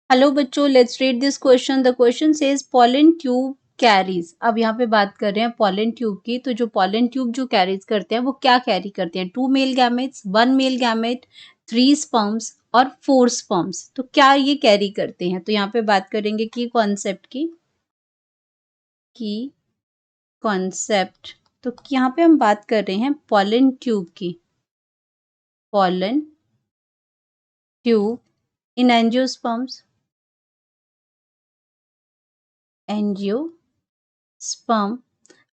Hello बच्चों, let's read this question. The question says pollen tube carries. अब यहाँ पे बात कर रहे हैं पॉलन ट्यूब की। तो जो पॉलन ट्यूब जो कैरीज करते हैं वो क्या कैरी करते हैं? 2 male gametes, 1 male gamete, 3 sperms और 4 स्पर्म्स। तो क्या ये कैरी करते हैं? तो यहाँ पे बात करेंगे की कॉन्सेप्ट की कॉन्सेप्ट। तो यहाँ पे हम बात कर रहे हैं पॉलन ट्यूब की। Pollen tube in angiosperms, angiosperm.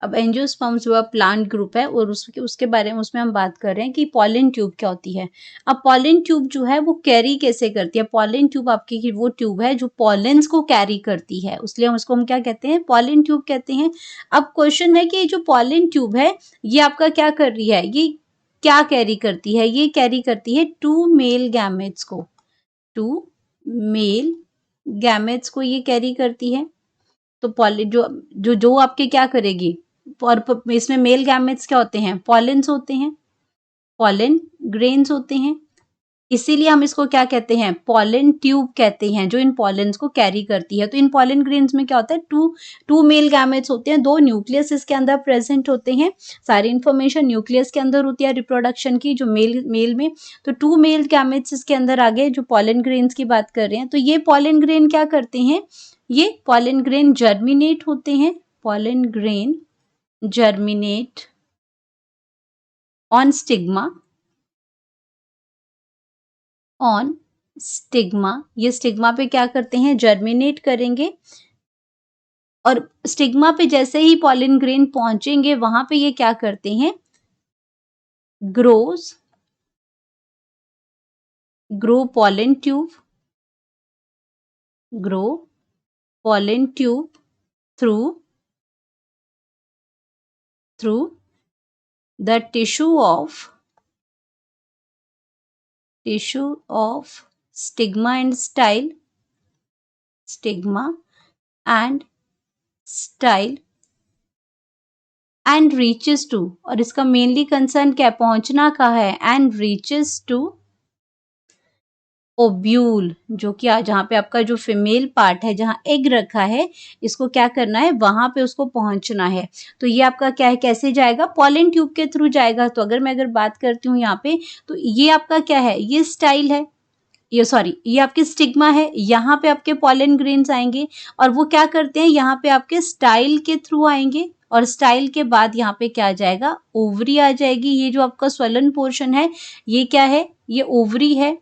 अब एंजियोस्पर्म जो प्लांट ग्रुप है और उसके बारे में उसमें हम बात कर रहे हैं कि पॉलन ट्यूब क्या होती है। अब पॉलन ट्यूब जो है वो कैरी कैसे करती है? पॉलन ट्यूब आपकी की वो ट्यूब है जो पॉलेंस को कैरी करती है, इसलिए हम क्या कहते हैं? पॉलन ट्यूब कहते हैं। अब क्वेश्चन है कि जो पॉलन ट्यूब है ये आपका क्या कर रही है? ये क्या कैरी करती है? ये कैरी करती है 2 मेल गैमेट्स को। 2 मेल गैमेट्स को ये कैरी करती है। तो पॉलिन जो आपके क्या करेगी? और इसमें मेल गैमेट्स क्या होते हैं? पॉलेंस होते हैं, पॉलन ग्रेन्स होते हैं। इसीलिए हम इसको क्या कहते हैं? पॉलन ट्यूब कहते हैं, जो इन पॉलेंस को कैरी करती है। तो इन पॉलन ग्रेन्स में क्या होता है? टू मेल गैमेट्स होते हैं, 2 न्यूक्लियस इसके अंदर प्रेजेंट होते हैं। सारी इंफॉर्मेशन न्यूक्लियस के अंदर होती है रिप्रोडक्शन की, जो मेल में। तो 2 मेल गैमेट्स इसके अंदर आ गए, जो पॉलन ग्रेन्स की बात कर रहे हैं। तो ये पॉलन ग्रेन क्या करते हैं? ये पॉलन ग्रेन जर्मिनेट होते हैं। Pollen grain germinate on stigma, on stigma. ये स्टिग्मा पे क्या करते हैं? जर्मिनेट करेंगे। और स्टिग्मा पे जैसे ही पॉलन ग्रेन पहुंचेंगे वहां पे ये क्या करते हैं? Grow pollen tube, grow pollen tube through the tissue of stigma and style and reaches to। और इसका मेनली कंसर्न क्या? पहुंचना कहाँ है? and reaches to ओब्यूल, जो कि जहाँ पे आपका जो फीमेल पार्ट है, जहाँ एग रखा है, इसको क्या करना है? वहां पे उसको पहुंचना है। तो ये आपका क्या है? कैसे जाएगा? पॉलन ट्यूब के थ्रू जाएगा। तो अगर बात करती हूँ यहाँ पे, तो ये आपका क्या है? ये स्टाइल है, ये आपके स्टिग्मा है। यहाँ पे आपके पॉलन ग्रेन्स आएंगे और वो क्या करते हैं? यहाँ पे आपके स्टाइल के थ्रू आएंगे। और स्टाइल के बाद यहाँ पे क्या आ जाएगा? ओवरी आ जाएगी। ये जो आपका स्वलन पोर्शन है ये क्या है? ये ओवरी है।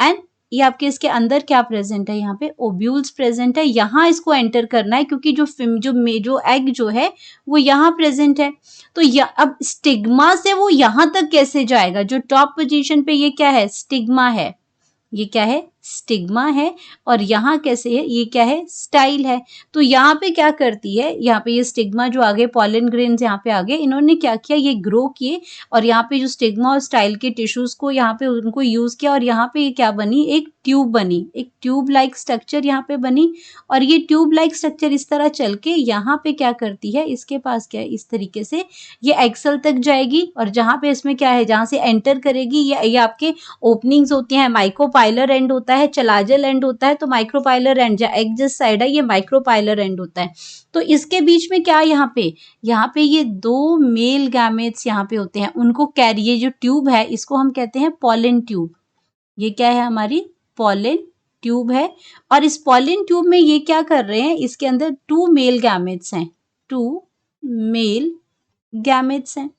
एंड ये आपके इसके अंदर क्या प्रेजेंट है? यहाँ पे ओब्यूल्स प्रेजेंट है। यहाँ इसको एंटर करना है क्योंकि जो एग जो है वो यहाँ प्रेजेंट है। तो अब स्टिग्मा से वो यहाँ तक कैसे जाएगा? जो टॉप पोजीशन पे ये क्या है? स्टिग्मा है। ये क्या है? स्टिग्मा है। और यहाँ कैसे है? ये क्या है? स्टाइल है। तो यहाँ पे क्या करती है? यहाँ पे ये स्टिग्मा जो आगे पॉलन ग्रेन्स यहाँ पे आगे, इन्होंने क्या किया? ये ग्रो किए और यहाँ पे जो स्टिग्मा और स्टाइल के टिश्यूज को यहाँ पे उनको यूज किया और यहाँ पे ये क्या बनी? एक ट्यूब बनी, एक ट्यूब लाइक स्ट्रक्चर यहाँ पे बनी। और ये ट्यूब लाइक स्ट्रक्चर इस तरह चल के यहाँ पे क्या करती है? इसके पास क्या है? इस तरीके से ये एक्सल तक जाएगी और जहाँ पे इसमें क्या है? जहाँ से एंटर करेगी ये आपके ओपनिंग्स होती हैं। माइक्रोपाइलर एंड होता है, चलाजल एंड होता है। तो माइक्रोपाइलर एंड जहाँ एग जिस साइड है ये माइक्रोपाइलर एंड होता है। तो इसके बीच में क्या? यहाँ पे ये 2 मेल गैमेट्स यहाँ पे होते हैं, उनको कैरी, ये जो ट्यूब है इसको हम कहते हैं पॉलन ट्यूब। ये क्या है? हमारी पॉलन ट्यूब है। और इस पॉलन ट्यूब में ये क्या कर रहे हैं? इसके अंदर 2 मेल गैमेट्स हैं, 2 मेल गैमेट्स हैं।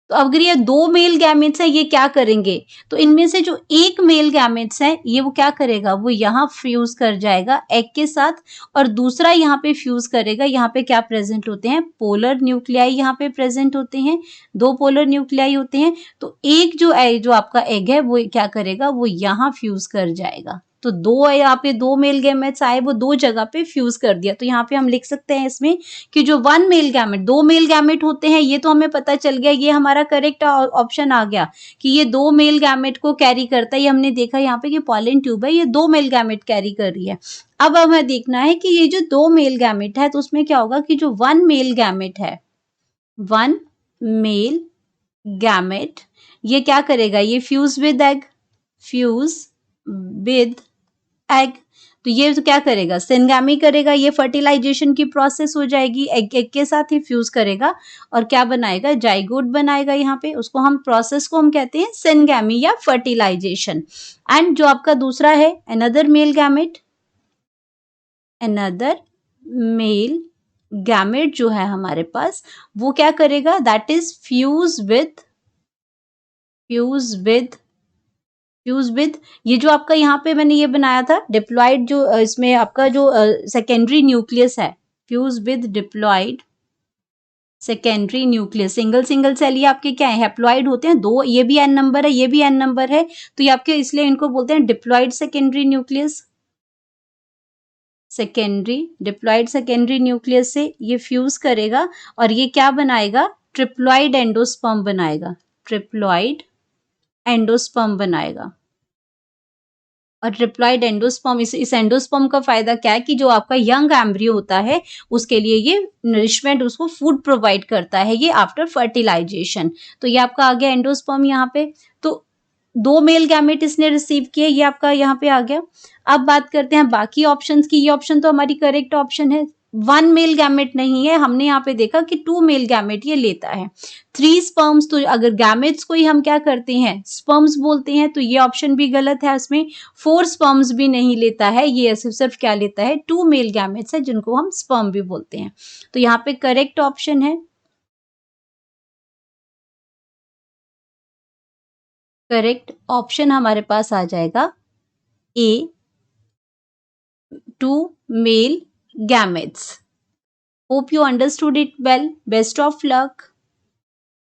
तो अगर ये 2 मेल गैमेट्स हैं, ये क्या करेंगे? तो इनमें से जो एक मेल गैमेट्स है ये वो क्या करेगा? वो यहाँ फ्यूज कर जाएगा एग के साथ और दूसरा यहाँ पे फ्यूज करेगा। यहाँ पे क्या प्रेजेंट होते हैं? पोलर न्यूक्लियाई यहाँ पे प्रेजेंट होते हैं, 2 पोलर न्यूक्लियाई होते हैं। तो एक जो आपका एग है वो क्या करेगा? वो यहाँ फ्यूज कर जाएगा। तो यहाँ पे 2 मेल गैमेट्स आए, वो 2 जगह पे फ्यूज कर दिया। तो यहाँ पे हम लिख सकते हैं इसमें कि जो 1 मेल गैमेट, 2 मेल गैमेट होते हैं, ये तो हमें पता चल गया, ये हमारा करेक्ट ऑप्शन आ गया कि ये 2 मेल गैमेट को कैरी करता है। ये हमने देखा यहाँ पे कि पॉलन ट्यूब है, ये 2 मेल गैमेट कैरी कर रही है। अब हमें देखना है कि ये जो 2 मेल गैमेट है तो उसमें क्या होगा कि जो 1 मेल गैमेट है, 1 मेल गैमेट, ये क्या करेगा? ये fuse with egg, fuse with egg. तो ये तो क्या करेगा, सिनगैमी करेगा, ये फर्टिलाइजेशन की प्रोसेस हो जाएगी, एग के साथ ही फ्यूज करेगा और क्या बनाएगा, जाइगोट बनाएगा। यहाँ पे उसको हम प्रोसेस को हम कहते हैं सिनगैमी या फर्टिलाइजेशन। एंड जो आपका दूसरा है another male gamete, another male gamete जो है हमारे पास वो क्या करेगा, दैट इज फ्यूज विद ये जो आपका यहाँ पे मैंने ये बनाया था डिप्लॉइड, जो इसमें आपका जो सेकेंडरी न्यूक्लियस है, fuse with diploid secondary nucleus. Single single cell ये आपके क्या है, हैप्लॉइड होते हैं दो, ये भी एन नंबर है, ये भी एन नंबर है, तो ये आपके इसलिए इनको बोलते हैं diploid secondary nucleus. Diploid secondary nucleus से ये फ्यूज करेगा और ये क्या बनाएगा, ट्रिप्लॉइड एंडोस्पर्म बनाएगा, ट्रिप्लॉइड एंडोस्पर्म बनाएगा। और ट्रिप्लॉइड एंडोस्पर्म, इस एंडोस्पर्म का फायदा क्या है कि जो आपका यंग एम्ब्रियो होता है उसके लिए ये नरिशमेंट, उसको फूड प्रोवाइड करता है ये आफ्टर फर्टिलाइजेशन। तो ये आपका आ गया एंडोस्पर्म यहाँ पे। तो 2 मेल गैमेट इसने रिसीव किए, ये आपका यहाँ पे आ गया। अब बात करते हैं बाकी ऑप्शंस की। ये ऑप्शन तो हमारी करेक्ट ऑप्शन है, 1 मेल गैमेट नहीं है, हमने यहाँ पे देखा कि 2 मेल गैमेट ये लेता है। 3 स्पर्म्स, तो अगर गैमेट्स को ही हम क्या करते हैं, स्पर्म्स बोलते हैं, तो ये ऑप्शन भी गलत है। इसमें 4 स्पर्म्स भी नहीं लेता है, ये सिर्फ क्या लेता है, 2 मेल गैमेट्स है जिनको हम स्पर्म भी बोलते हैं। तो यहाँ पे करेक्ट ऑप्शन है, करेक्ट ऑप्शन हमारे पास आ जाएगा ए, 2 male gametes. Hope you understood it well. Best of luck.